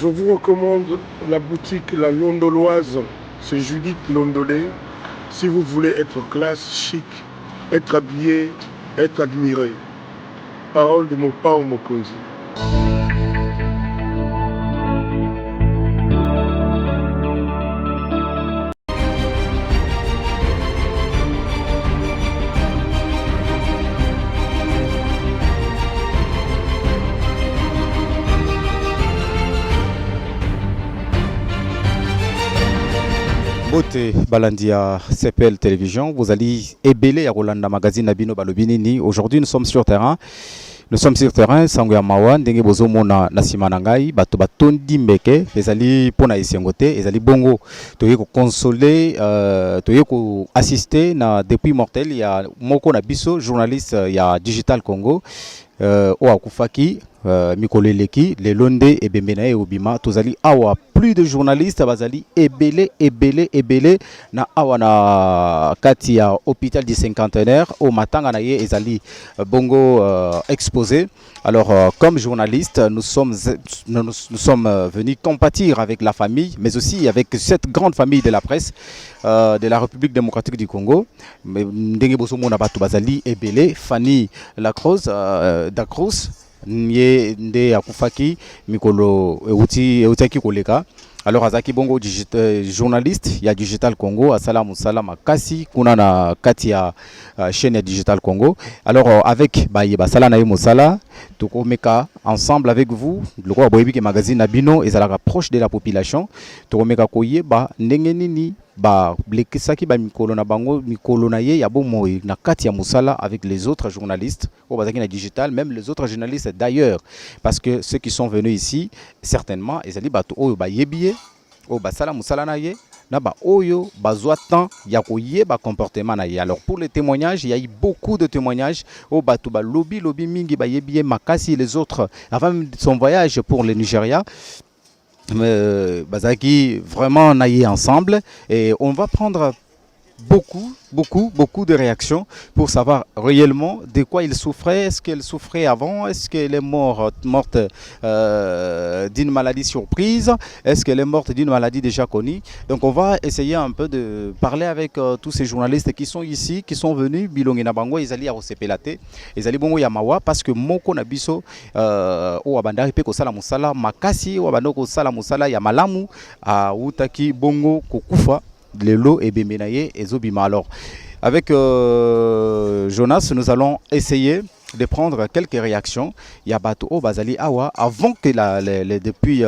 Je vous recommande la boutique La Londoloise. C'est Judith Londolé. Si vous voulez être classe, chic, être habillé, être admiré. Parole de mon père Mokonzi. Bote Balandia CPL Télévision, vous allez ébeler à Rolanda Magazine Nabino Balobinini. Aujourd'hui, nous sommes sur terrain. Nous sommes sur terrain, Sangoya Mawan, Denge Bozomo na Simanangai, Bato Batondi Mbeke, Ezali Pona Isengote, Ezali Bongo, Toye ko consoler, Toye ko assister na depuis mortel, il y a Moko Nabiso, journaliste, il y a Digital Congo, Oakufaki, Mikoleleki, les Londé et Bembenae et Obima, Tozali Awa, plus de journalistes, Bazali Ebele, na Awa na Katia, hôpital du cinquantenaire, au Matanga Naye, Ezali Bongo exposé. Alors, comme journaliste, nous sommes venus compatir avec la famille, mais aussi avec cette grande famille de la presse de la République démocratique du Congo. Ndenge Bosomo Nabatu Bazali Ebele, Fanny Lacroze, Dacros, Nye Nde Akufaki, Mikolo Eutaki Koleka. Alors Azaki Bongo journaliste, il y a Digital Congo, Assalamu Salam Kasi, kuna na Katia chaîne Digital Congo. Alors avec Bayeba Salana Mosala, Tokomeka ensemble avec vous, le roi Boyebi magazine Nabino et ça rapproche de la population. Tokomeka Koye ba Nengenini ba blekisaki ba mikolo na bango mikolo na ye ya bomo na Katia Mosala avec les autres journalistes au Bazaki na Digital, même les autres journalistes d'ailleurs, parce que ceux qui sont venus ici certainement ezali bato oyo ba yebiye o basala musala na ye na ba oyo bazwa temps ya koyeba comportement na ye. Alors pour les témoignages, il y a eu beaucoup de témoignages au bato ba lobby mingi ba yebiye makasi les autres avant son voyage pour le Nigeria. Bazaki vraiment naïe ensemble et on va prendre beaucoup de réactions pour savoir réellement de quoi il souffrait. Est-ce qu'elle souffrait avant? Est-ce qu'elle est morte d'une maladie surprise? Est-ce qu'elle est morte d'une maladie déjà connue? Donc on va essayer un peu de parler avec tous ces journalistes qui sont ici, qui sont venus. Bilongi na bango, ils allaient à Osepelate, ils allaient bongo Yamawa parce que moko na biso o abandari pe ko sala musala makasi o abandoko sala musala ya malamu a utaki bongo kokufa. Lelo et Bemenaye et Zobima. Alors, avec Jonas, nous allons essayer de prendre quelques réactions. Yabato O Bazali Awa, avant que les depuis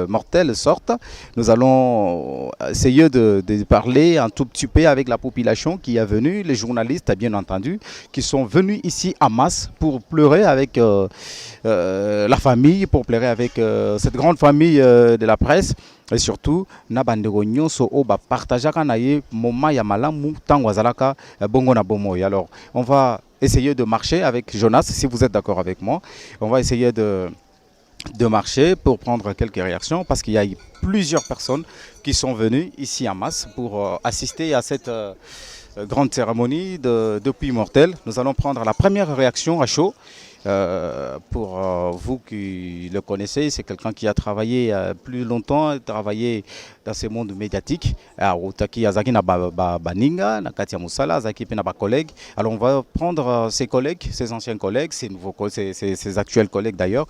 mortels sortent, nous allons essayer de parler un tout petit peu avec la population qui est venue, les journalistes bien entendu, qui sont venus ici en masse pour pleurer avec la famille, pour pleurer avec cette grande famille de la presse. Et surtout, Nabandego Nyonso Oba partajaka na ye moment ya malamu tango azalaka bongo na bomoy. Alors, on va essayer de marcher avec Jonas, si vous êtes d'accord avec moi. On va essayer de marcher pour prendre quelques réactions parce qu'il y a eu plusieurs personnes qui sont venues ici en masse pour assister à cette grande cérémonie de puits mortel. Nous allons prendre la première réaction à chaud. Pour vous qui le connaissez, c'est quelqu'un qui a travaillé plus longtemps, travaillé dans ce monde médiatique. Alors on va prendre ses collègues, ses anciens collègues, ses actuels collègues d'ailleurs.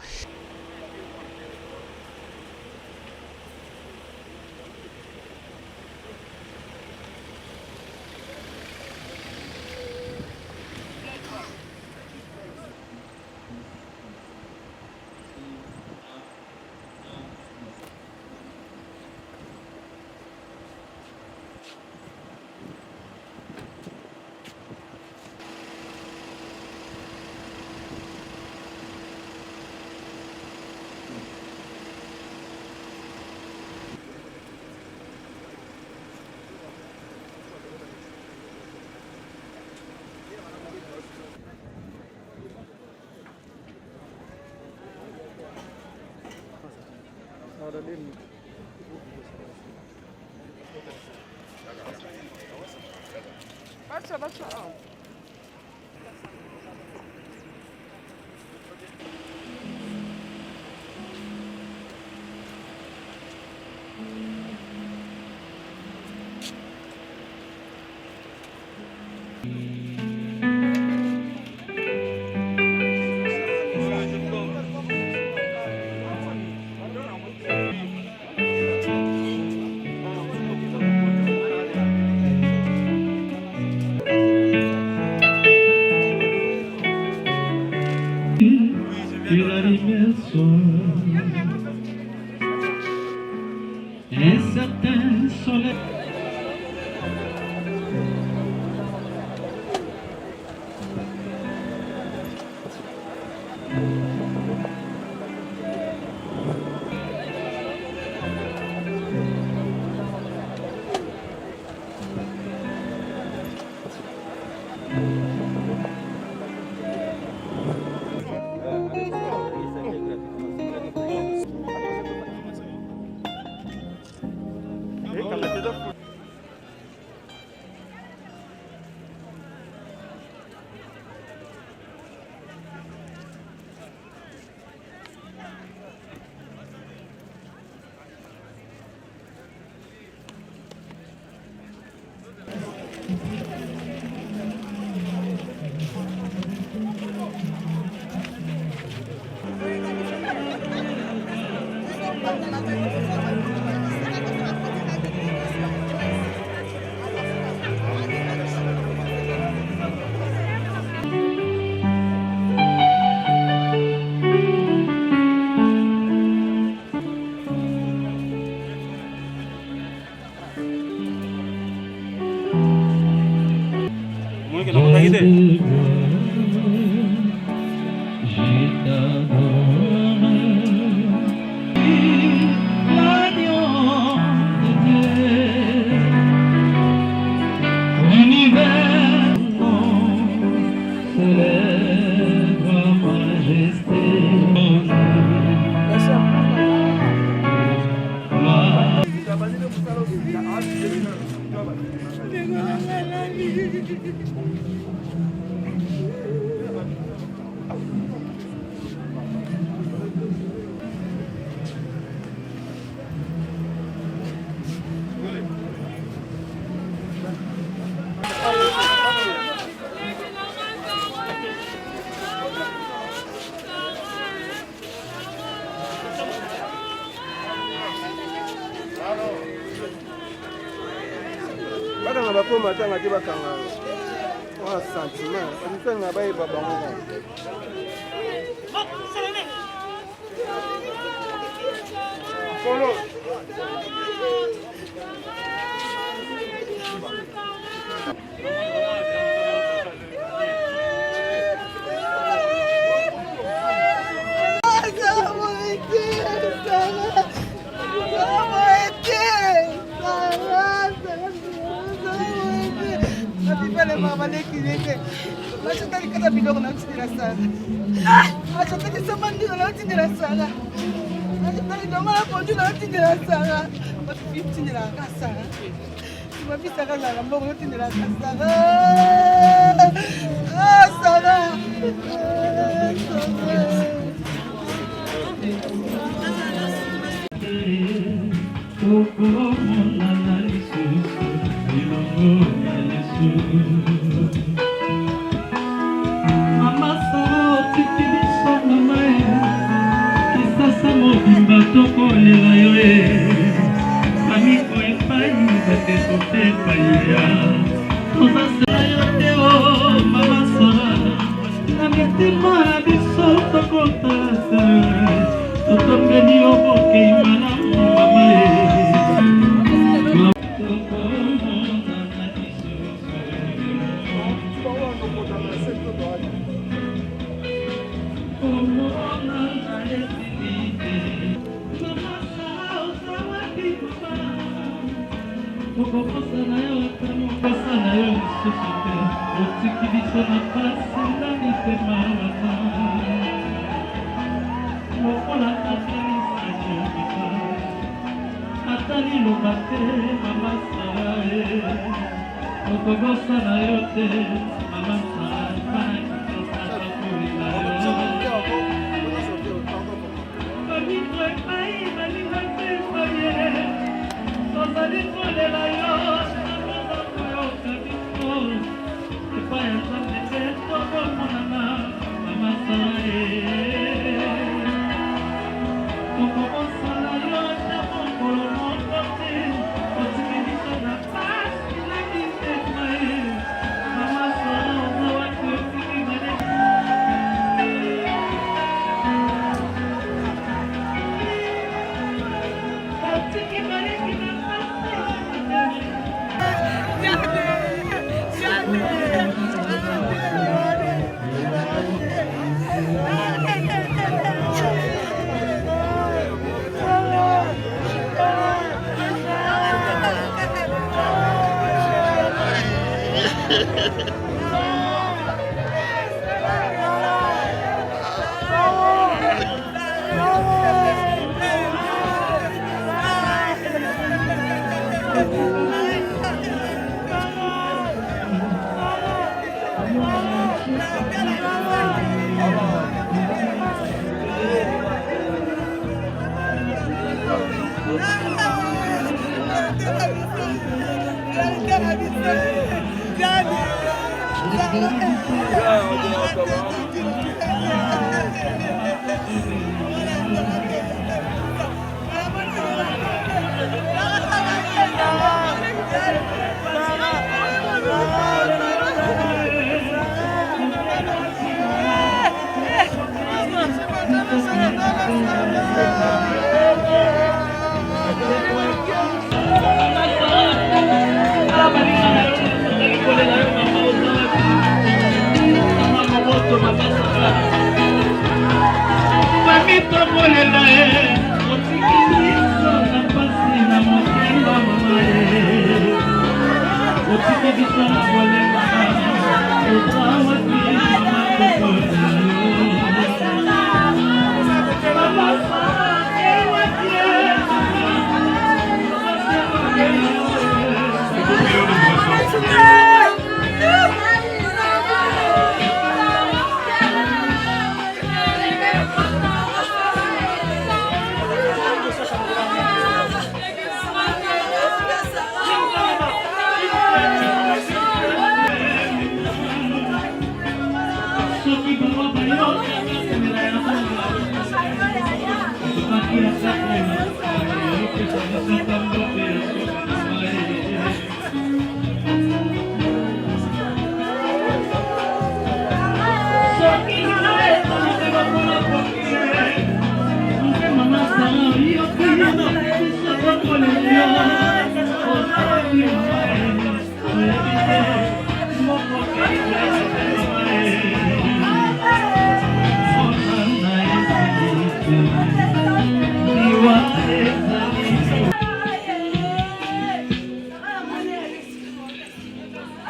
bakanga bakoma tanga te bakanga wa sentiment bakanga bayeba bango Polo Mama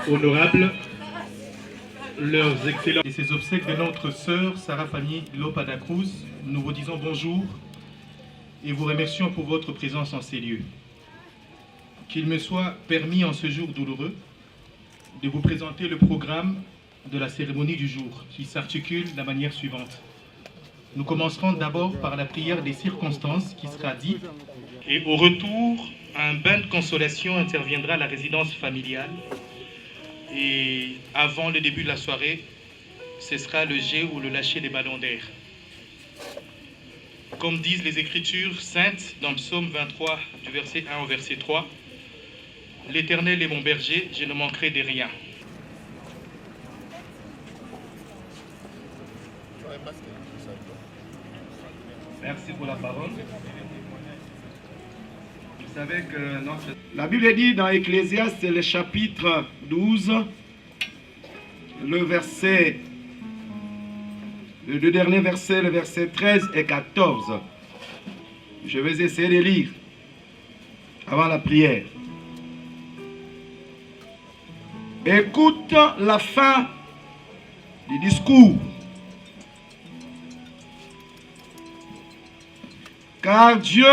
Honorables, leurs excellents et ces obsèques de notre sœur Sarah Fanny Lopada Cruz, nous vous disons bonjour et vous remercions pour votre présence en ces lieux. Qu'il me soit permis en ce jour douloureux de vous présenter le programme de la cérémonie du jour qui s'articule de la manière suivante. Nous commencerons d'abord par la prière des circonstances qui sera dite et au retour, un bain de consolation interviendra à la résidence familiale. Et avant le début de la soirée, ce sera le jet ou le lâcher des ballons d'air. Comme disent les Écritures saintes dans le psaume 23, du verset 1 au verset 3, « L'Éternel est mon berger, je ne manquerai de rien. » Merci pour la parole. Vous savez que notre... La Bible dit dans Ecclésiaste, le chapitre 12, le deux derniers versets, le verset 13 et 14. Je vais essayer de lire avant la prière. Écoute la fin du discours. Car Dieu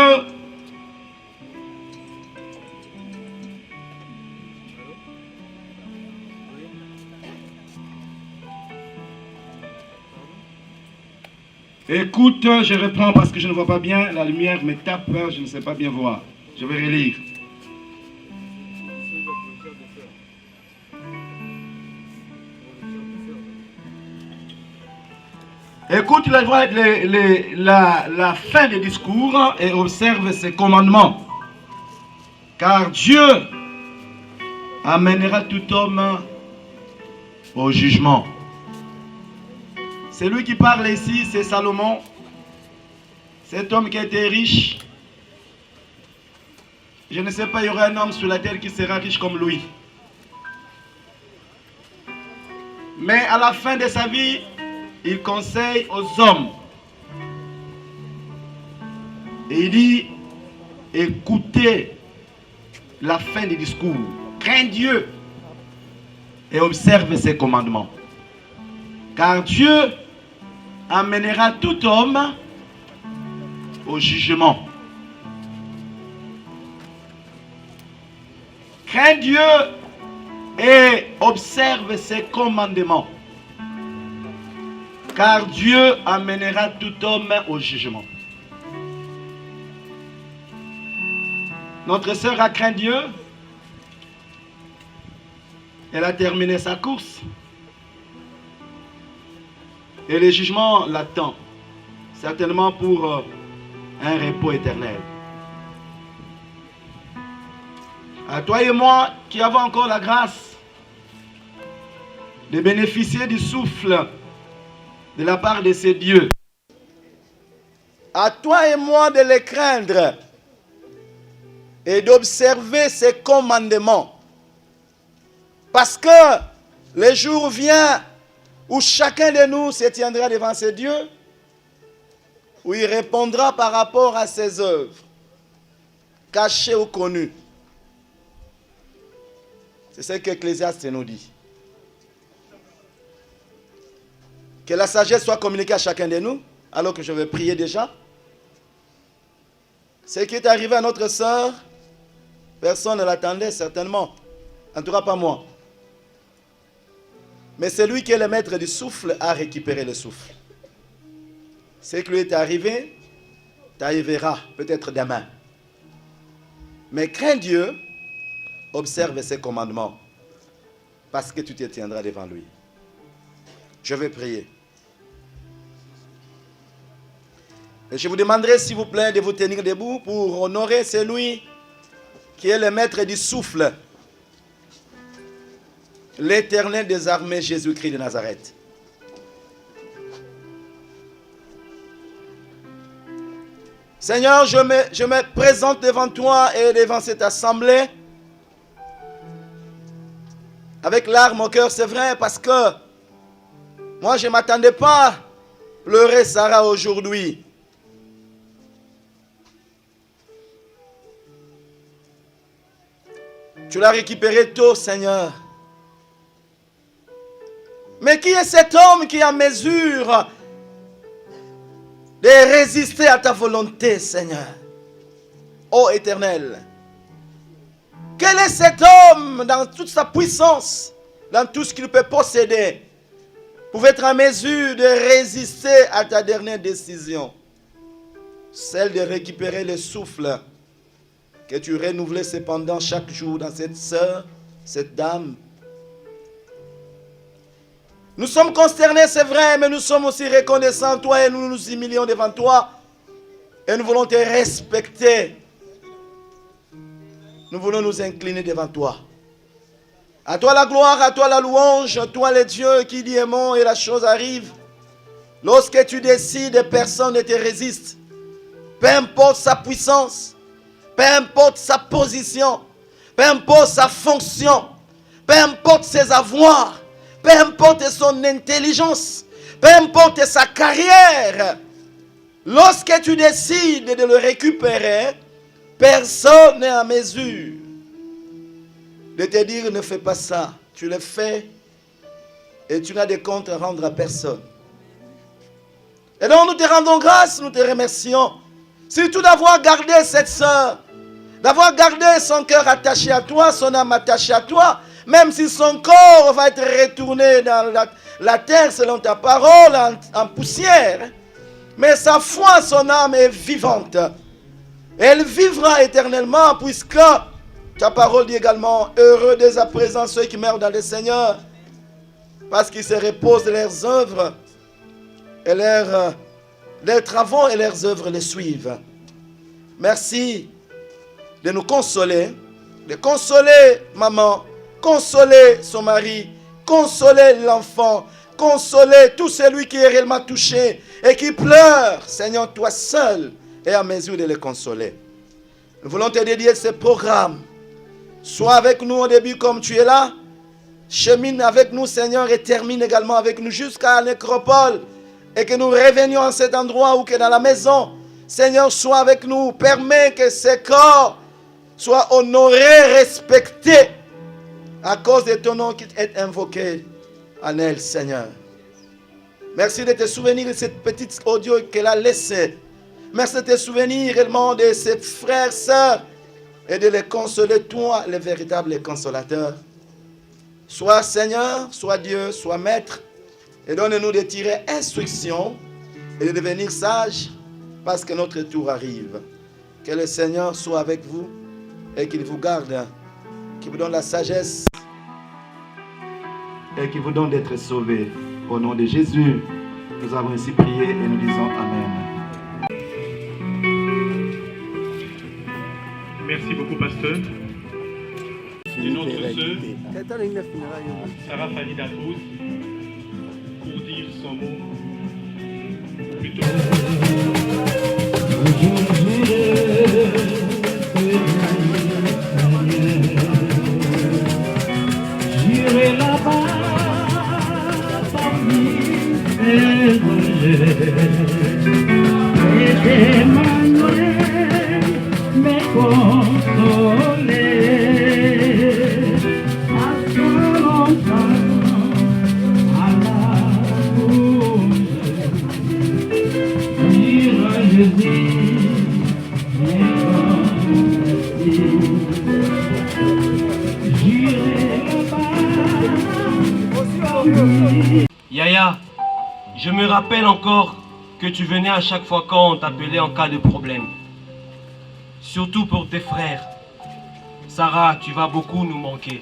écoute, je reprends parce que je ne vois pas bien, la lumière me tape, je ne sais pas bien voir. Je vais relire. Écoute la fin du discours et observe ses commandements. Car Dieu amènera tout homme au jugement. Celui qui parle ici, c'est Salomon. Cet homme qui était riche. Je ne sais pas, il y aura un homme sur la terre qui sera riche comme lui. Mais à la fin de sa vie, il conseille aux hommes. Et il dit, écoutez la fin du discours. Crains Dieu et observe ses commandements. Car Dieu amènera tout homme au jugement. Crains Dieu et observe ses commandements. Car Dieu amènera tout homme au jugement. Notre sœur a craint Dieu. Elle a terminé sa course. Et le jugement l'attend. Certainement pour un repos éternel. À toi et moi qui avons encore la grâce de bénéficier du souffle de la part de ces dieux. À toi et moi de les craindre et d'observer ses commandements. Parce que le jour vient où chacun de nous se tiendra devant ses dieux, où il répondra par rapport à ses œuvres, cachées ou connues. C'est ce qu'Ecclésiaste nous dit. Que la sagesse soit communiquée à chacun de nous, alors que je vais prier déjà. Ce qui est arrivé à notre sœur, personne ne l'attendait certainement. En tout cas pas moi. Mais celui qui est le maître du souffle a récupéré le souffle. Ce qui lui est arrivé, t'arrivera peut-être demain. Mais crains Dieu, observe ses commandements, parce que tu te tiendras devant lui. Je vais prier. Et je vous demanderai, s'il vous plaît, de vous tenir debout pour honorer celui qui est le maître du souffle, l'Éternel des armées, Jésus-Christ de Nazareth. Seigneur, je me présente devant toi et devant cette assemblée avec larmes au cœur, c'est vrai, parce que moi, je ne m'attendais pas à pleurer Sarah aujourd'hui. Tu l'as récupéré tôt, Seigneur. Mais qui est cet homme qui est en mesure de résister à ta volonté, Seigneur? Ô Éternel, quel est cet homme dans toute sa puissance, dans tout ce qu'il peut posséder, pour être en mesure de résister à ta dernière décision, celle de récupérer le souffle que tu renouvelais cependant chaque jour dans cette sœur, cette dame? Nous sommes consternés, c'est vrai, mais nous sommes aussi reconnaissants, toi, et nous nous humilions devant toi. Et nous voulons te respecter. Nous voulons nous incliner devant toi. À toi la gloire, à toi la louange, à toi le Dieu qui dit aimons et la chose arrive. Lorsque tu décides, personne ne te résiste. Peu importe sa puissance, peu importe sa position, peu importe sa fonction, peu importe ses avoirs, peu importe son intelligence, peu importe sa carrière, lorsque tu décides de le récupérer, personne n'est en mesure de te dire ne fais pas ça. Tu le fais et tu n'as de compte à rendre à personne. Et donc nous te rendons grâce, nous te remercions. Surtout d'avoir gardé cette sœur, d'avoir gardé son cœur attaché à toi, son âme attachée à toi, même si son corps va être retourné dans la terre selon ta parole, en poussière. Mais sa foi, son âme est vivante. Elle vivra éternellement puisque ta parole dit également, heureux dès à présent ceux qui meurent dans le Seigneur, parce qu'ils se reposent de leurs œuvres et leurs travaux et leurs œuvres les suivent. Merci de nous consoler, de consoler maman, consoler son mari, consoler l'enfant, consoler tout celui qui est réellement touché et qui pleure. Seigneur, toi seul es à mesure de les consoler. Nous voulons te dédier ce programme. Sois avec nous au début comme tu es là. Chemine avec nous, Seigneur, et termine également avec nous jusqu'à la nécropole. Et que nous revenions à cet endroit ou que dans la maison, Seigneur, sois avec nous. Permets que ces corps soient honorés, respectés, à cause de ton nom qui est invoqué en elle, Seigneur. Merci de te souvenir de cette petite audio qu'elle a laissée. Merci de te souvenir réellement de ses frères, sœurs, et de les consoler, toi, le véritable consolateur. Sois Seigneur, sois Dieu, sois Maître, et donne-nous de tirer instruction et de devenir sages, parce que notre tour arrive. Que le Seigneur soit avec vous et qu'il vous garde, qu'il vous donne la sagesse et qu'il vous donne d'être sauvés. Au nom de Jésus, nous avons ainsi prié et nous disons Amen. Merci beaucoup, pasteur. Et notre sœur, Sarah Fanny Dacruz, pour dire son mot. Plutôt. J'irai là-bas parmi les et témoigner, me consoler. À son longtemps, à la bouche, dire à Jésus, Yaya, je me rappelle encore que tu venais à chaque fois quand on t'appelait en cas de problème. Surtout pour tes frères. Sarah, tu vas beaucoup nous manquer.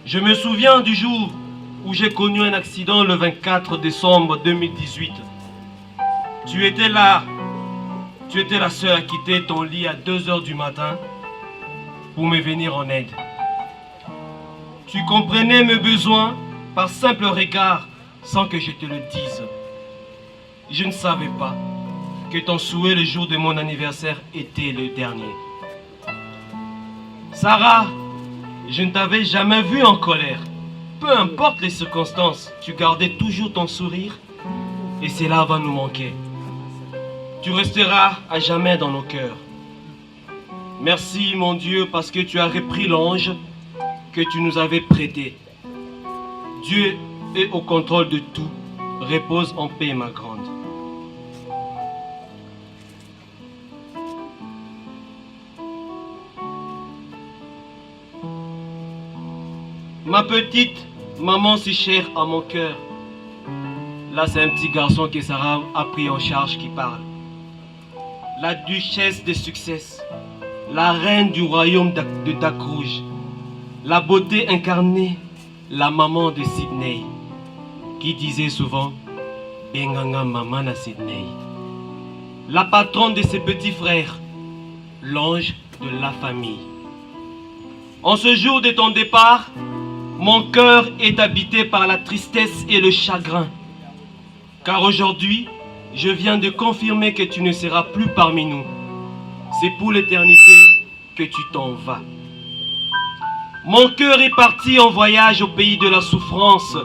Je me souviens du jour où j'ai connu un accident le 24 décembre 2018. Tu étais là. Tu étais la seule à quitter ton lit à 2 h du matin pour me venir en aide. Tu comprenais mes besoins par simple regard sans que je te le dise. Je ne savais pas que ton souhait le jour de mon anniversaire était le dernier. Sarah, je ne t'avais jamais vue en colère. Peu importe les circonstances, tu gardais toujours ton sourire et cela va nous manquer. Tu resteras à jamais dans nos cœurs. Merci mon Dieu parce que tu as repris l'ange que tu nous avais prêté. Dieu est au contrôle de tout. Repose en paix ma grande. Ma petite maman si chère à mon cœur. Là c'est un petit garçon que Sarah a pris en charge qui parle. La duchesse de succès, la reine du royaume de Dacrouge, la beauté incarnée, la maman de Sydney, qui disait souvent « Benganga maman à Sydney ». La patronne de ses petits frères, l'ange de la famille. En ce jour de ton départ, mon cœur est habité par la tristesse et le chagrin. Car aujourd'hui, je viens de confirmer que tu ne seras plus parmi nous. C'est pour l'éternité que tu t'en vas. Mon cœur est parti en voyage au pays de la souffrance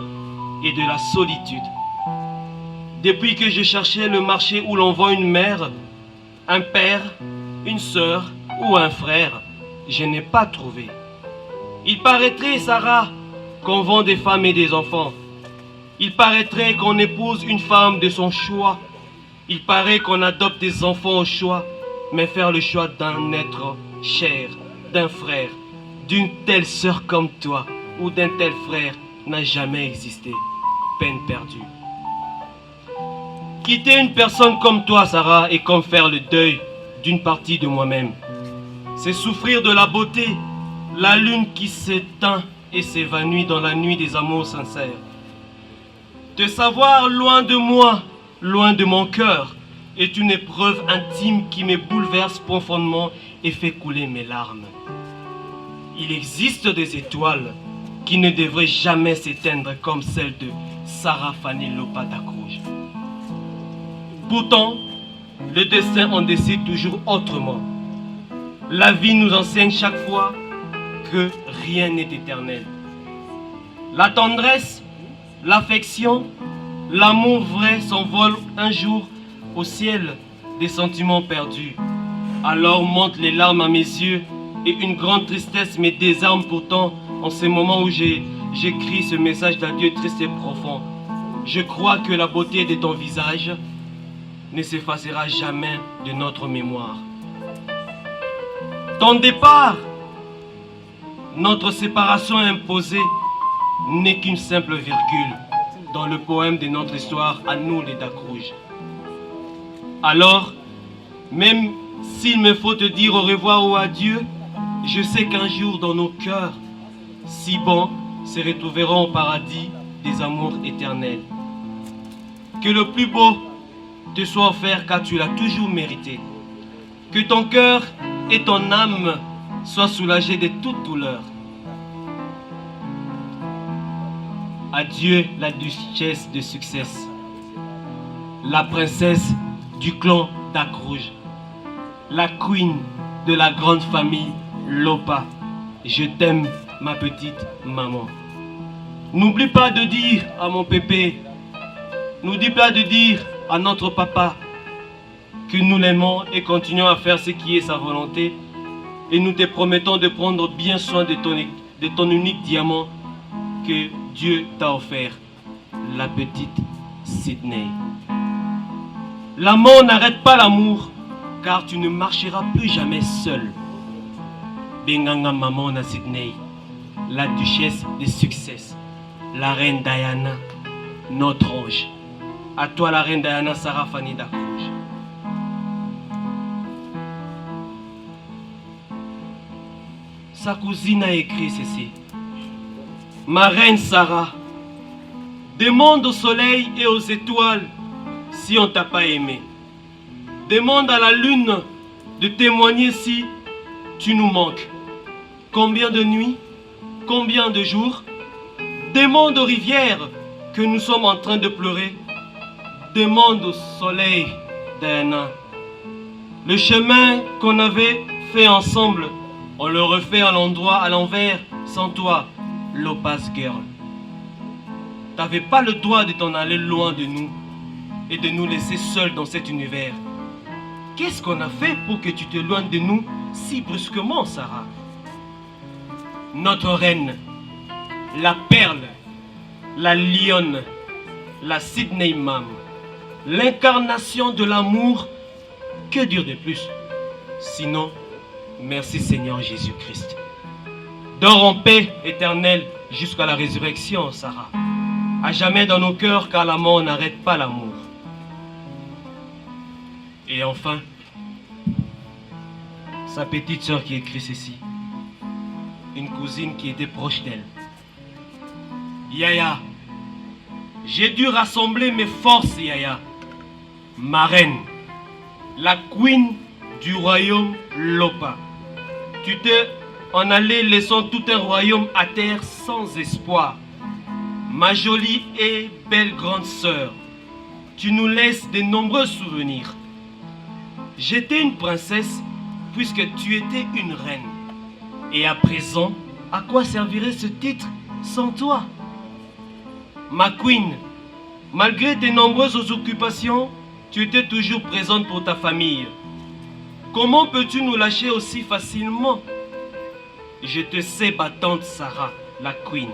et de la solitude. Depuis que je cherchais le marché où l'on voit une mère, un père, une sœur ou un frère, je n'ai pas trouvé. Il paraîtrait, Sarah, qu'on vend des femmes et des enfants. Il paraîtrait qu'on épouse une femme de son choix. Il paraît qu'on adopte des enfants au choix, mais faire le choix d'un être cher, d'un frère, d'une telle sœur comme toi ou d'un tel frère n'a jamais existé. Peine perdue. Quitter une personne comme toi, Sarah, est comme faire le deuil d'une partie de moi-même. C'est souffrir de la beauté, la lune qui s'éteint et s'évanouit dans la nuit des amours sincères. Te savoir loin de moi, loin de mon cœur, est une épreuve intime qui me bouleverse profondément et fait couler mes larmes. Il existe des étoiles qui ne devraient jamais s'éteindre comme celle de Sarah Fanny Lopa Dacrouge. Pourtant, le destin en décide toujours autrement. La vie nous enseigne chaque fois que rien n'est éternel. La tendresse, l'affection, l'amour vrai s'envolent un jour au ciel des sentiments perdus. Alors montent les larmes à mes yeux et une grande tristesse me désarme pourtant en ce moment où j'écris ce message d'adieu triste et profond, je crois que la beauté de ton visage ne s'effacera jamais de notre mémoire. Ton départ, notre séparation imposée, n'est qu'une simple virgule dans le poème de notre histoire à nous les Dacrouges. Alors, même s'il me faut te dire au revoir ou adieu, je sais qu'un jour dans nos cœurs, si bons, se retrouveront au paradis des amours éternels. Que le plus beau te soit offert car tu l'as toujours mérité. Que ton cœur et ton âme soient soulagés de toute douleur. Adieu la duchesse de succès, la princesse du clan Dacrouge, la queen de la grande famille Lopa. Je t'aime, ma petite maman. N'oublie pas de dire à mon pépé, n'oublie pas de dire à notre papa que nous l'aimons et continuons à faire ce qui est sa volonté. Et nous te promettons de prendre bien soin de ton unique diamant que Dieu t'a offert, la petite Sydney. La mort n'arrête pas l'amour, car tu ne marcheras plus jamais seul. Benganga maman na Sydney, la duchesse de succès, la reine Diana, notre ange. À toi la reine Diana, Sarah Fanny Dacrouge. Sa cousine a écrit ceci. Ma reine Sarah, demande au soleil et aux étoiles si on t'a pas aimé. Demande à la lune de témoigner si tu nous manques. Combien de nuits, combien de jours? Demande aux rivières que nous sommes en train de pleurer. Demande au soleil, Diana. Le chemin qu'on avait fait ensemble, on le refait à l'endroit, à l'envers, sans toi, Lopa's Girl. T'avais pas le droit de t'en aller loin de nous et de nous laisser seuls dans cet univers. Qu'est-ce qu'on a fait pour que tu t'éloignes de nous si brusquement, Sarah? Notre reine, la perle, la lionne, la Sydney Mam, l'incarnation de l'amour, que dire de plus? Sinon, merci Seigneur Jésus-Christ. Dors en paix éternelle jusqu'à la résurrection, Sarah. À jamais dans nos cœurs, car la mort n'arrête pas l'amour. Et enfin, sa petite sœur qui écrit ceci. Une cousine qui était proche d'elle. Yaya, j'ai dû rassembler mes forces, Yaya. Ma reine, la queen du royaume Lopa. Tu t'es en allé laissant tout un royaume à terre sans espoir. Ma jolie et belle grande sœur, tu nous laisses de nombreux souvenirs. J'étais une princesse puisque tu étais une reine. Et à présent, à quoi servirait ce titre sans toi? Ma queen, malgré tes nombreuses occupations, tu étais toujours présente pour ta famille. Comment peux-tu nous lâcher aussi facilement? Je te sais battante, Sarah, la queen.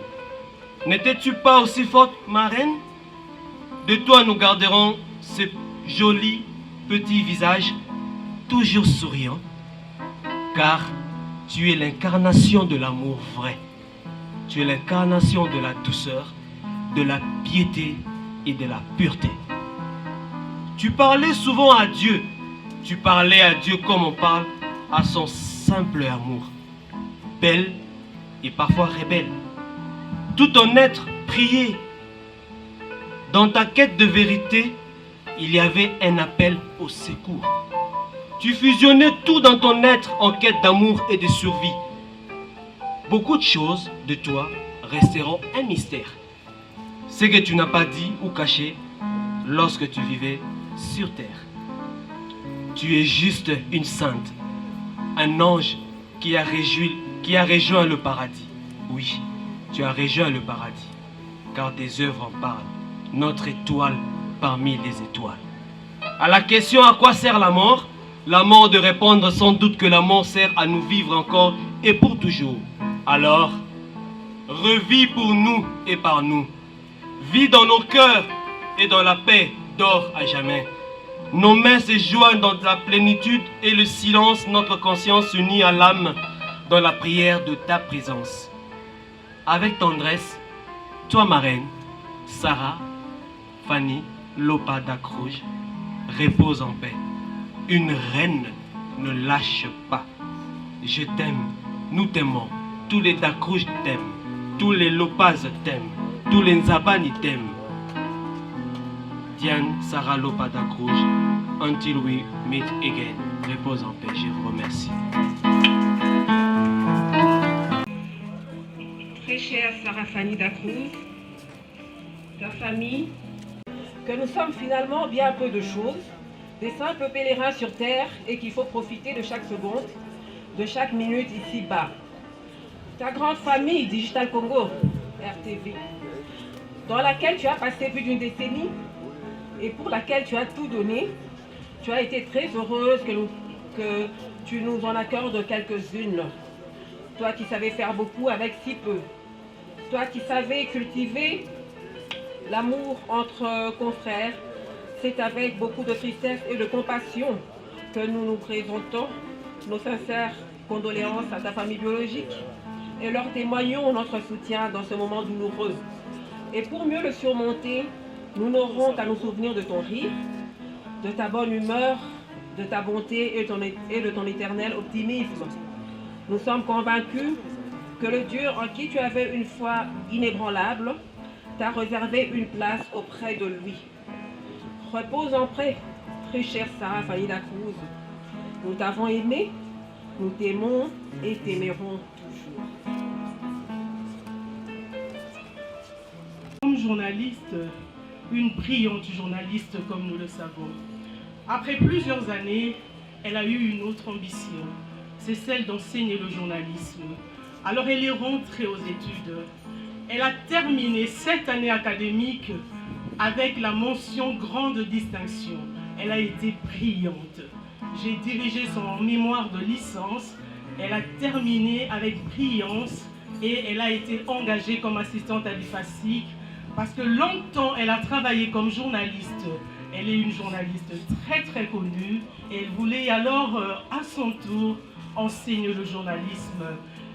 N'étais-tu pas aussi forte, ma reine? De toi, nous garderons ce joli petit visage, toujours souriant, car tu es l'incarnation de l'amour vrai. Tu es l'incarnation de la douceur, de la piété et de la pureté. Tu parlais souvent à Dieu. Tu parlais à Dieu comme on parle à son simple amour. Belle et parfois rebelle. Tout ton être priait. Dans ta quête de vérité, il y avait un appel au secours. Tu fusionnais tout dans ton être en quête d'amour et de survie. Beaucoup de choses de toi resteront un mystère. Ce que tu n'as pas dit ou caché lorsque tu vivais sur terre. Tu es juste une sainte, un ange qui a rejoint le paradis. Oui, tu as rejoint le paradis, car tes œuvres en parlent, notre étoile parmi les étoiles. À la question à quoi sert la mort de répondre sans doute que la mort sert à nous vivre encore et pour toujours. Alors, revis pour nous et par nous. Vis dans nos cœurs et dans la paix, dors à jamais. Nos mains se joignent dans la plénitude et le silence, notre conscience unie à l'âme dans la prière de ta présence. Avec tendresse, toi ma reine, Sarah, Fanny, Lopa Dacrouge, repose en paix. Une reine ne lâche pas. Je t'aime, nous t'aimons, tous les Dacrouge t'aiment, tous les Lopaz t'aiment, tous les Nzabani t'aiment. Diane, Sarah Lopa Dacrouge, until we meet again. Repose en paix, je vous remercie. Très chère Sarah Fanny Dacrouze, ta famille, que nous sommes finalement bien peu de choses, des simples pèlerins sur terre et qu'il faut profiter de chaque seconde, de chaque minute ici-bas. Ta grande famille Digital Congo, RTV, dans laquelle tu as passé plus d'une décennie et pour laquelle tu as tout donné, tu as été très heureuse que tu nous en accordes quelques-unes. Toi qui savais faire beaucoup avec si peu. Toi qui savais cultiver l'amour entre confrères, c'est avec beaucoup de tristesse et de compassion que nous nous présentons nos sincères condoléances à ta famille biologique et leur témoignons notre soutien dans ce moment douloureux. Et pour mieux le surmonter, nous n'aurons qu'à nous souvenir de ton rire, de ta bonne humeur, de ta bonté et de ton éternel optimisme. Nous sommes convaincus que le Dieu en qui tu avais une foi inébranlable t'a réservé une place auprès de lui. Repose en paix, très chère Sarah Fanny Dacrouze. Nous t'avons aimé, nous t'aimons et t'aimerons toujours. Comme journaliste, une brillante journaliste comme nous le savons. Après plusieurs années, elle a eu une autre ambition, c'est celle d'enseigner le journalisme. Alors elle est rentrée aux études. Elle a terminé cette année académique avec la mention grande distinction. Elle a été brillante. J'ai dirigé son mémoire de licence. Elle a terminé avec brillance et elle a été engagée comme assistante à l'IFASIC parce que longtemps elle a travaillé comme journaliste. Elle est une journaliste très connue et elle voulait alors à son tour enseigner le journalisme.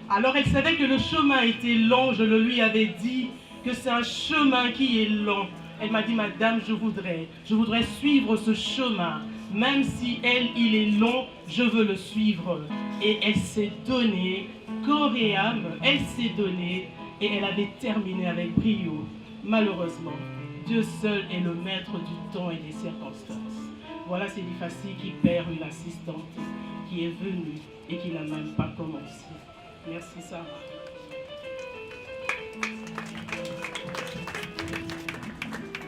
Alors elle savait que le chemin était long, je le lui avais dit que c'est un chemin qui est long. Elle m'a dit, madame, je voudrais suivre ce chemin. Même si il est long, je veux le suivre. Et elle s'est donnée, corps et âme, elle s'est donnée et elle avait terminé avec brio. Malheureusement, Dieu seul est le maître du temps et des circonstances. Voilà, c'est l'IFASIC qui perd une assistante qui est venue et qui n'a même pas commencé. Merci Sarah.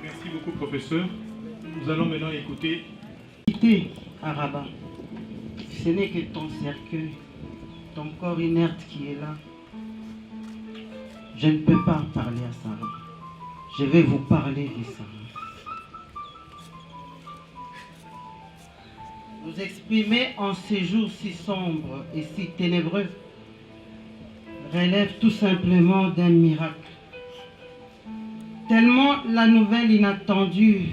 Merci beaucoup, professeur. Nous allons maintenant écouter. À Rabat, ce n'est que ton cercueil, ton corps inerte qui est là. Je ne peux pas parler à Sarah. Je vais vous parler de Sarah. Vous exprimer en ces jours si sombres et si ténébreux relève tout simplement d'un miracle. Tellement la nouvelle inattendue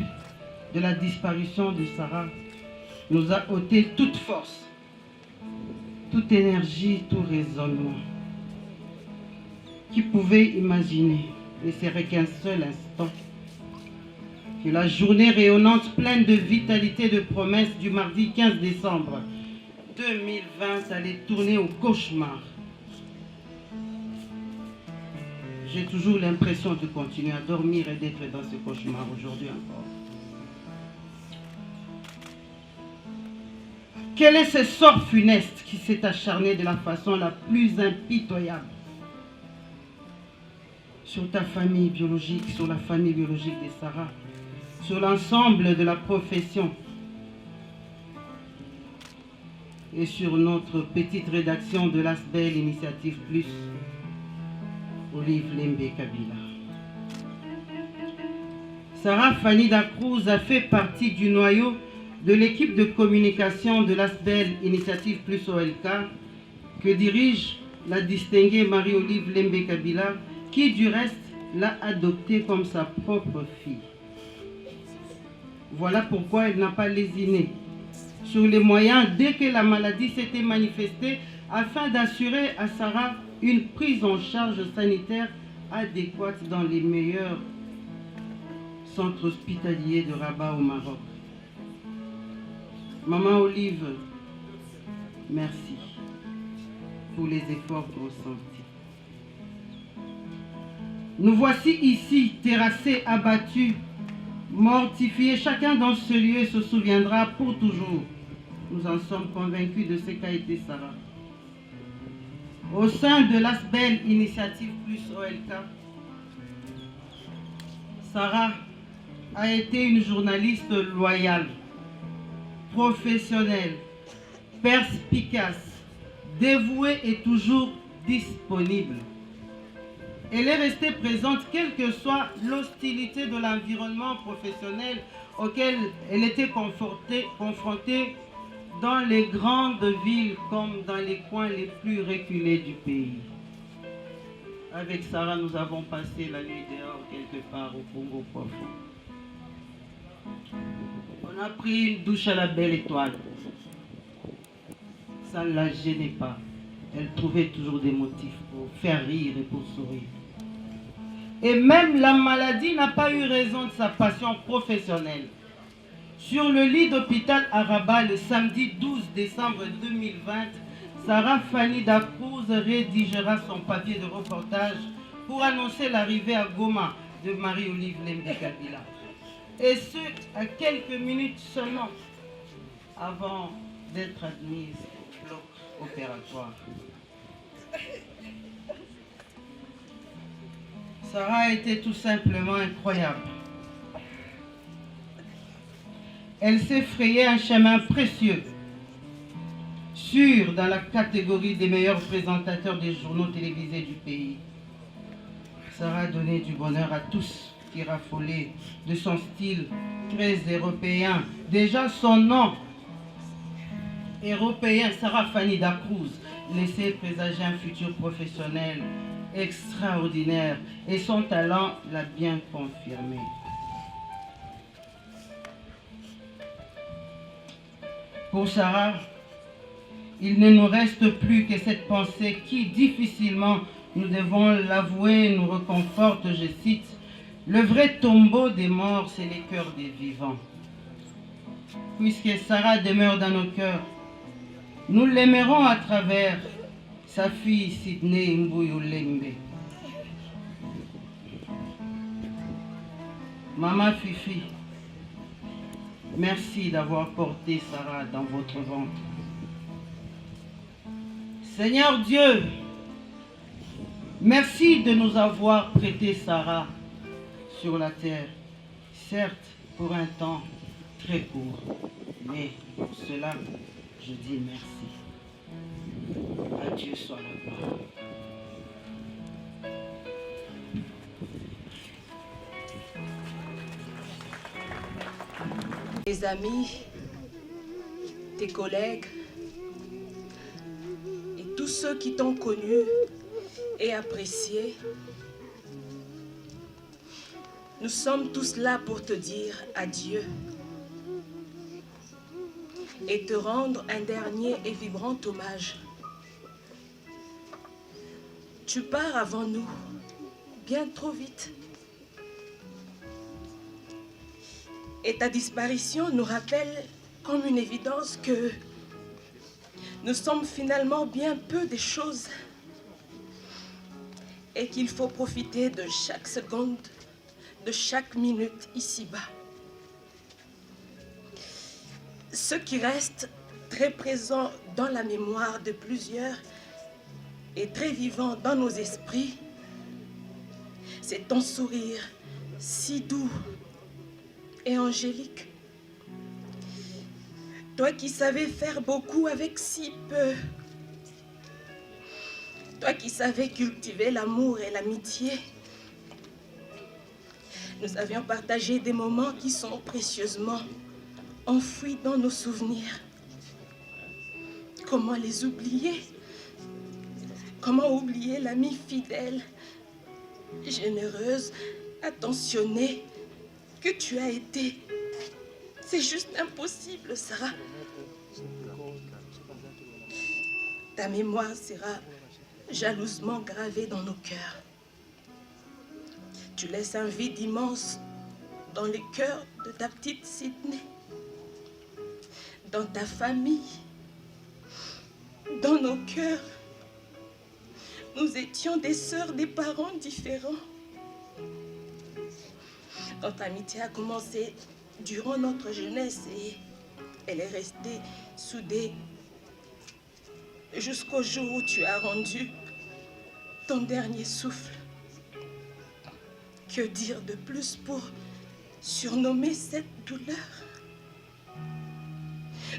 de la disparition de Sarah nous a ôté toute force, toute énergie, tout raisonnement. Qui pouvait imaginer, ne serait qu'un seul instant, que la journée rayonnante, pleine de vitalité, de promesses du mardi 15 décembre 2020 allait tourner au cauchemar. J'ai toujours l'impression de continuer à dormir et d'être dans ce cauchemar aujourd'hui encore. Quel est ce sort funeste qui s'est acharné de la façon la plus impitoyable sur ta famille biologique, sur la famille biologique de Sarah, sur l'ensemble de la profession et sur notre petite rédaction de l'ASBEL Initiative Plus, Olive Lembe Kabila. Sarah Fanny Dacrouze a fait partie du noyau de l'équipe de communication de l'ASBEL Initiative Plus OLK que dirige la distinguée Marie-Olive Lembe Kabila qui du reste l'a adoptée comme sa propre fille. Voilà pourquoi elle n'a pas lésiné sur les moyens dès que la maladie s'était manifestée afin d'assurer à Sarah une prise en charge sanitaire adéquate dans les meilleurs centres hospitaliers de Rabat au Maroc. Maman Olive, merci pour les efforts consentis. Nous voici ici, terrassés, abattus, mortifiés. Chacun dans ce lieu se souviendra pour toujours. Nous en sommes convaincus de ce qu'a été Sarah. Au sein de l'ASBEL Initiative Plus OLK, Sarah a été une journaliste loyale, professionnelle, perspicace, dévouée et toujours disponible. Elle est restée présente quelle que soit l'hostilité de l'environnement professionnel auquel elle était confrontée dans les grandes villes comme dans les coins les plus reculés du pays. Avec Sarah, nous avons passé la nuit dehors quelque part au Congo profond. On a pris une douche à la belle étoile. Ça ne la gênait pas. Elle trouvait toujours des motifs pour faire rire et pour sourire. Et même la maladie n'a pas eu raison de sa passion professionnelle. Sur le lit d'hôpital à Rabat, le samedi 12 décembre 2020, Sarah Fanny Dacruz rédigera son papier de reportage pour annoncer l'arrivée à Goma de Marie-Olive Lembe Kabila. Et ce, à quelques minutes seulement avant d'être admise au bloc opératoire. Sarah était tout simplement incroyable. Elle s'est frayée un chemin précieux, sûr dans la catégorie des meilleurs présentateurs des journaux télévisés du pays. Sarah a donné du bonheur à tous qui raffolaient de son style très européen. Déjà son nom, européen, Sarah Fanny Dacruz, laissait présager un futur professionnel extraordinaire et son talent l'a bien confirmé. Pour Sarah, il ne nous reste plus que cette pensée qui, difficilement, nous devons l'avouer, nous reconforte, je cite, « Le vrai tombeau des morts, c'est les cœurs des vivants. » Puisque Sarah demeure dans nos cœurs, nous l'aimerons à travers sa fille Sydney Mbuyu Lembe. Maman Fifi, merci d'avoir porté Sarah dans votre ventre. Seigneur Dieu, merci de nous avoir prêté Sarah sur la terre, certes pour un temps très court, mais pour cela, je dis merci. À Dieu soit la gloire. Tes amis, tes collègues et tous ceux qui t'ont connu et apprécié, nous sommes tous là pour te dire adieu et te rendre un dernier et vibrant hommage. Tu pars avant nous, bien trop vite. Et ta disparition nous rappelle comme une évidence que nous sommes finalement bien peu des choses et qu'il faut profiter de chaque seconde, de chaque minute ici-bas. Ce qui reste très présent dans la mémoire de plusieurs et très vivant dans nos esprits, c'est ton sourire si doux et angélique. Toi qui savais faire beaucoup avec si peu. Toi qui savais cultiver l'amour et l'amitié. Nous avions partagé des moments qui sont précieusement enfouis dans nos souvenirs. Comment les oublier? Comment oublier l'ami fidèle généreuse, attentionnée que tu as été. C'est juste impossible, Sarah. Ta mémoire sera jalousement gravée dans nos cœurs. Tu laisses un vide immense dans les cœurs de ta petite Sydney, dans ta famille, dans nos cœurs. Nous étions des sœurs, des parents différents. Notre amitié a commencé durant notre jeunesse et elle est restée soudée jusqu'au jour où tu as rendu ton dernier souffle. Que dire de plus pour surnommer cette douleur?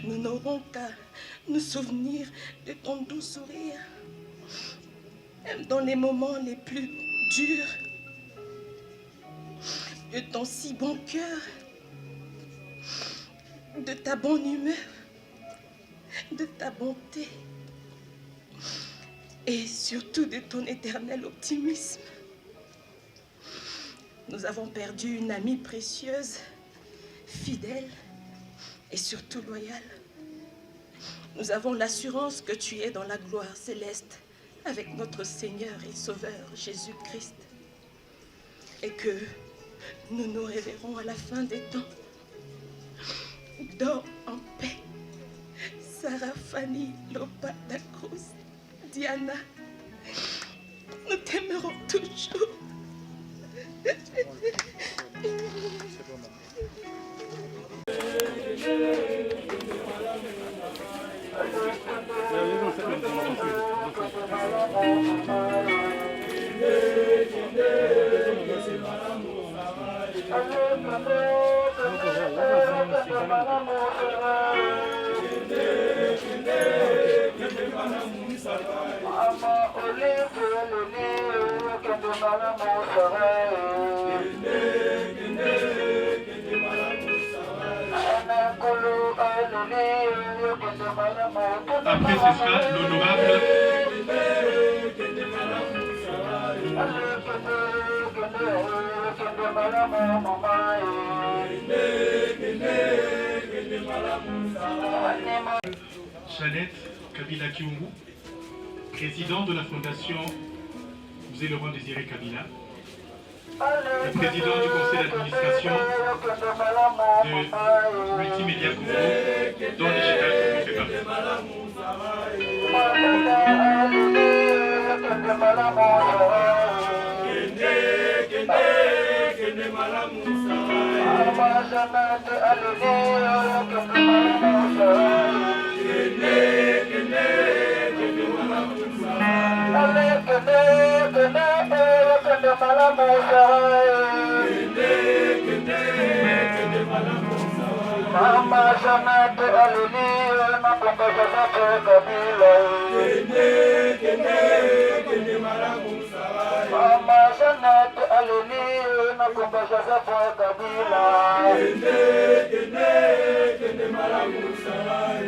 Nous n'aurons qu'à nous souvenir de ton doux sourire, même dans les moments les plus durs, de ton si bon cœur, de ta bonne humeur, de ta bonté et surtout de ton éternel optimisme. Nous avons perdu une amie précieuse, fidèle et surtout loyale. Nous avons l'assurance que tu es dans la gloire céleste avec notre Seigneur et Sauveur Jésus-Christ et que nous nous réveillerons à la fin des temps. Dors en paix, Sarah Fanny Lopa-Dacruz, Diana, nous t'aimerons toujours. Après, ce sera l'honorable Jeannette Kabila Kiungu, président de la fondation Vous êtes Laurent Désiré Kabila, le président du conseil d'administration de Multimédia Congo, dont Digital Congo fait partie. Mama Janet Alini, Makonga Janet Kabila. Mama Janet Alini, Makonga Janet Kabila.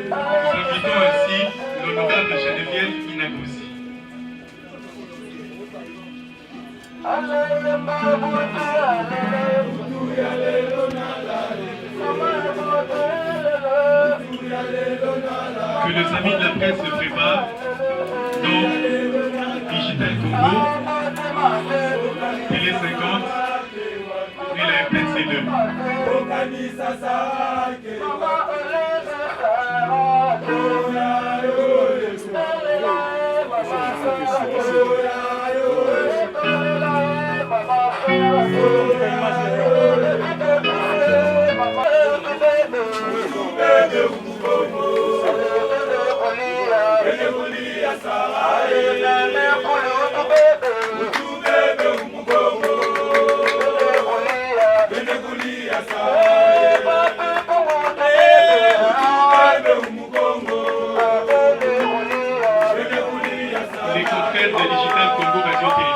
Nous invitons ainsi l'honorable Geneviève Inagosi. Que les amis de la presse se préparent dans Digital Congo, Télé 50 et la RPC2. Les confrères de Digital Congo Radio Télévision.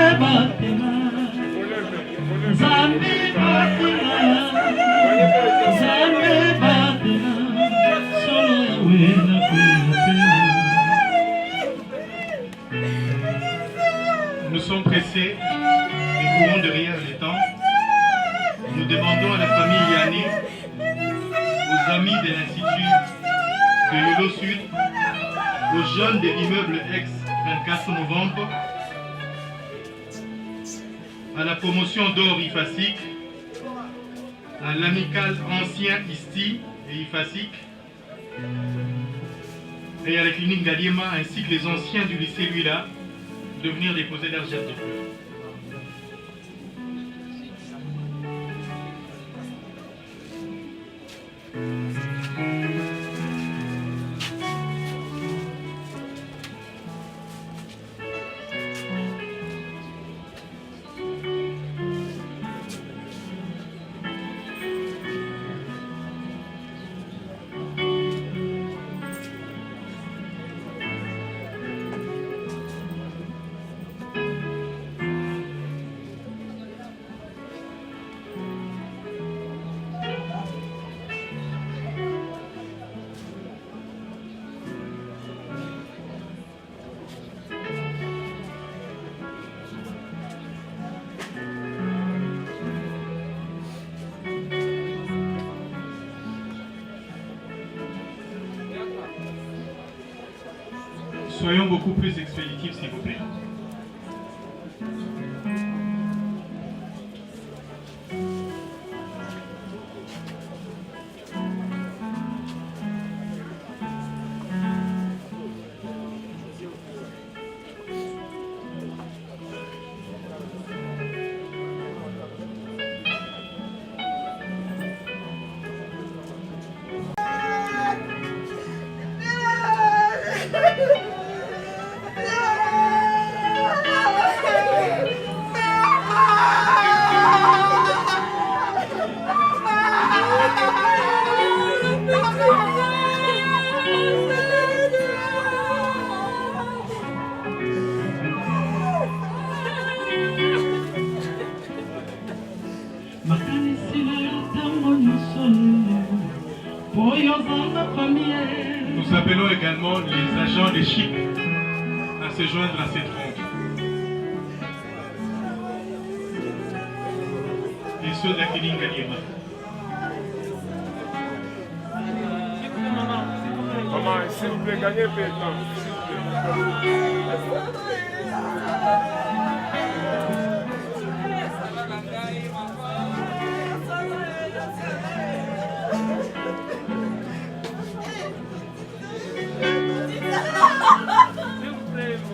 Nous sommes pressés et courons derrière les temps. Nous demandons à la famille Yanné, aux amis de l'Institut de Yolo Sud, aux jeunes de l'immeuble ex-24 novembre, à la promotion d'or IFASIC, à l'amicale ancien ISTI et IFASIC, et à la clinique Galiema ainsi que les anciens du lycée Luila de venir déposer leur geste de fleurs. Soyons beaucoup plus expéditifs, s'il vous plaît. Nous appelons également les agents des CHIC à se joindre à cette ronde. Et ceux de la clinique Galiema. Maman, s'il vous plaît, gagnez un peu de temps.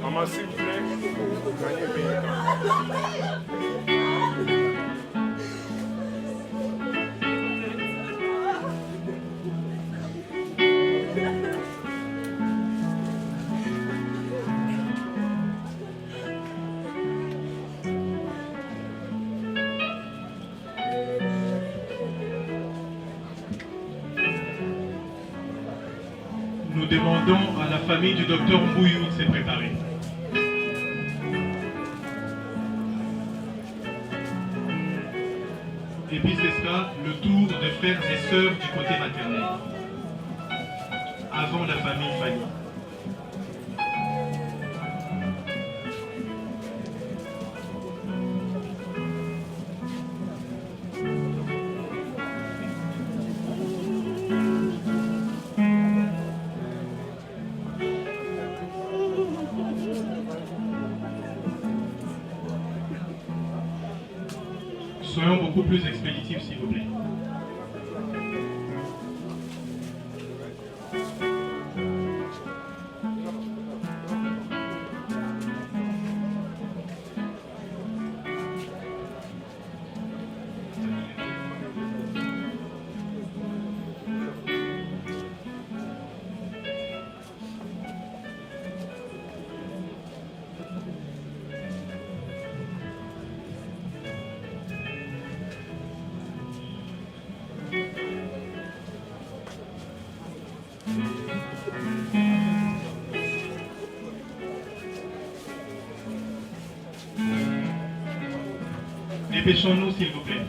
Maman, s'il vous plaît, gagnez un peu de temps. Nous demandons à la famille du docteur Mbouyou de se préparer. Et puis ce sera le tour de frères et sœurs du côté maternel. Avant la famille Fanny. Soyons beaucoup plus expéditifs, s'il vous plaît. Dépêchons-nous, s'il vous plaît.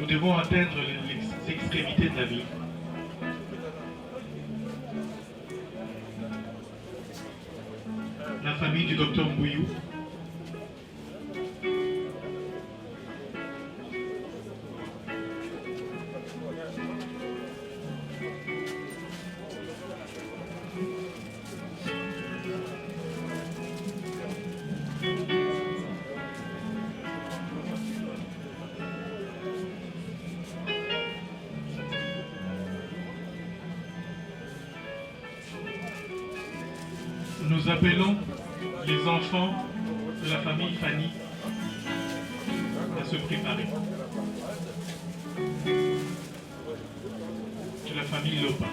Nous devons atteindre les extrémités de la vie. la famille du docteur Mbouillou. Nous appelons les enfants de la famille Fanny à se préparer. De la famille Lopa.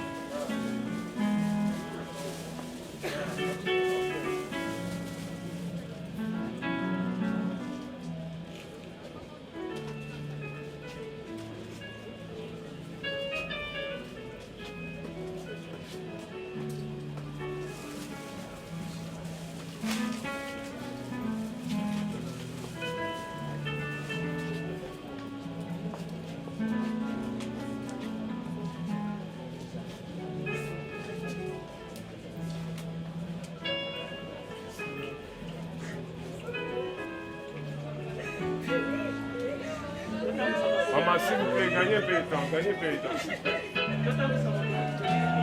Maman, s'il vous plaît, gagnez un peu de temps, gagnez un peu de temps.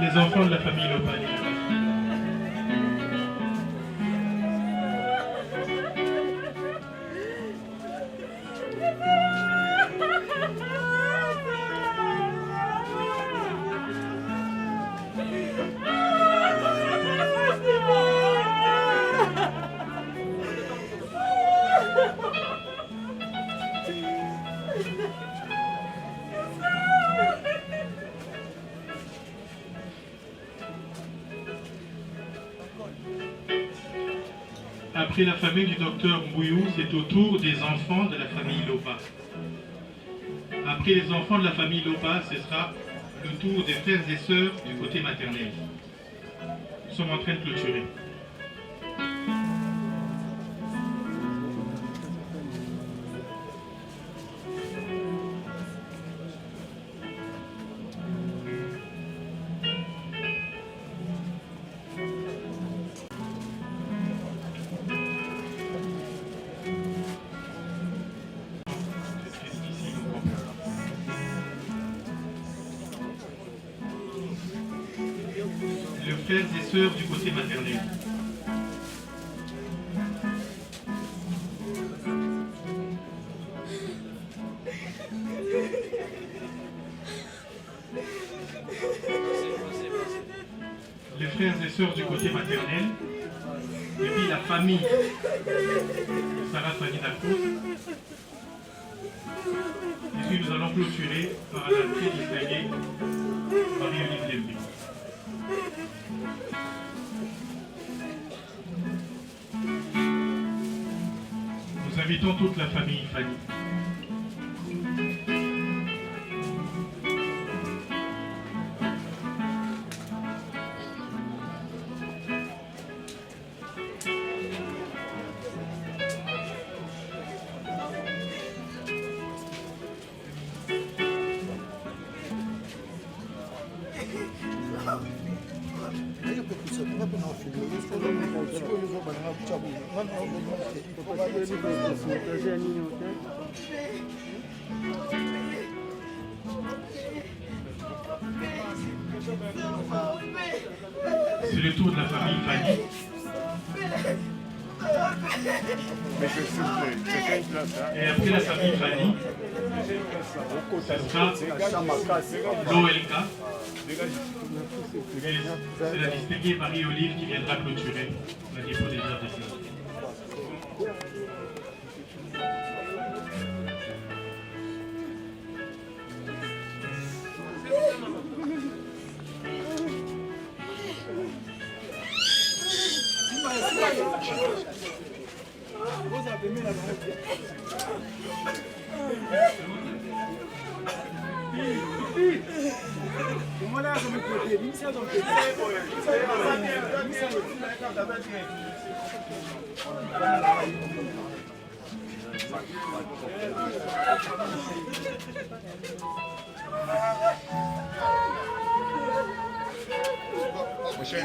Les enfants de la famille Lopa. Après la famille du docteur Mbouillou, c'est au tour des enfants de la famille Lopa. Après les enfants de la famille Lopa, ce sera le tour des frères et sœurs du côté maternel. Nous sommes en train de clôturer. Les frères et sœurs du côté maternel. Les frères et sœurs du côté maternel. Et puis la famille de Sarah Fanny Dacruz. Et puis nous allons clôturer par la très distinguée Marie-Olive Lembi. Nous invitons toute la famille Fanny. C'est le tour de la famille Fanny. Et après la famille Fanny, ça sera l'OLK. C'est la distinguée Marie-Olive qui viendra clôturer la dépôt des heures de séance. Mon cher,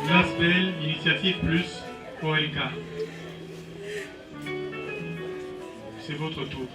L'aspect Initiative Plus OLK. C'est votre tour.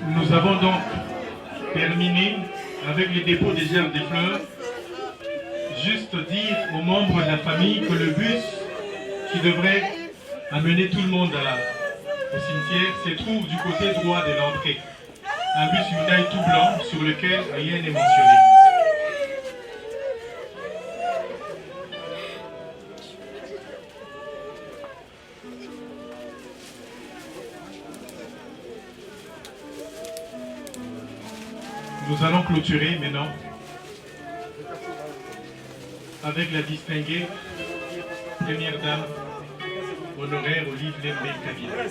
Nous avons donc terminé avec le dépôt des herbes des fleurs. Juste dire aux membres de la famille que le bus qui devrait amener tout le monde au cimetière se trouve du côté droit de l'entrée. Un bus Hyundai tout blanc sur lequel rien n'est mentionné. Nous allons clôturer maintenant avec la distinguée première dame honoraire Olive Lembe Kabila.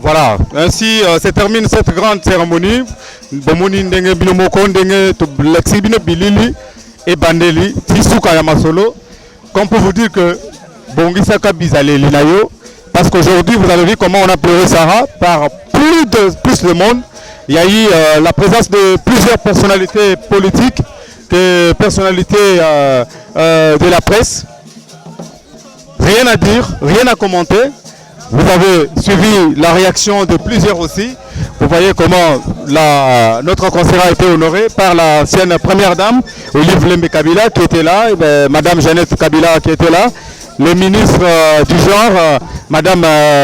Voilà, ainsi se termine cette grande cérémonie. Bomoni ndenge binomoko ndenge to lexibino bilili et bandeli tisuka ya masolo. Comme pour vous dire que Bongisaka bizaleli nayo, parce qu'aujourd'hui vous avez vu comment on a pleuré Sarah par plus de monde. Il y a eu la présence de plusieurs personnalités politiques, des personnalités de la presse. Rien à dire, rien à commenter. Vous avez suivi la réaction de plusieurs aussi. Vous voyez comment notre concert a été honoré par l'ancienne première dame, Olive Lembe Kabila, qui était là, et Madame Jeannette Kabila qui était là, le ministre du genre, Madame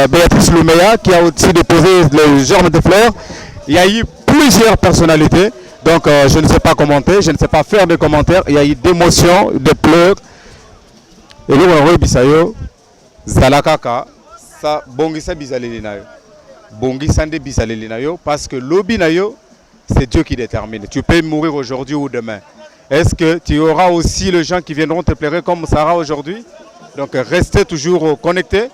Béatrice Loumeya, qui a aussi déposé le germe de fleurs. Il y a eu plusieurs personnalités, donc je ne sais pas commenter, je ne sais pas faire de commentaires. Il y a eu d'émotions, de pleurs. Et nous, on a Bisayo, Zalakaka. Ça bongisa bizaleli nayo. Bongisa nde bizaleli nayo parce que lobi nayo c'est Dieu qui détermine. Tu peux mourir aujourd'hui ou demain. Est-ce que tu auras aussi les gens qui viendront te pleurer comme Sarah aujourd'hui? Donc restez toujours connectés.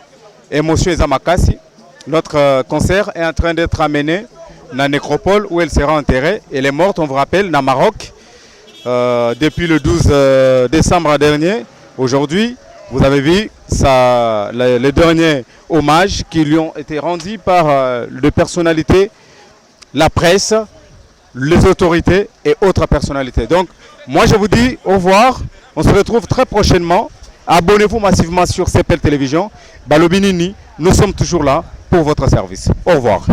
Émotion et Zamakasi. Notre concert est en train d'être amené dans la nécropole où elle sera enterrée. Elle est morte, on vous rappelle, dans Maroc depuis le 12 décembre dernier. Aujourd'hui, vous avez vu les derniers hommages qui lui ont été rendus par les personnalités, la presse, les autorités et autres personnalités. Donc, moi je vous dis au revoir. On se retrouve très prochainement Abonnez-vous massivement sur CPL Télévision. Balobinini, nous sommes toujours là pour votre service. Au revoir.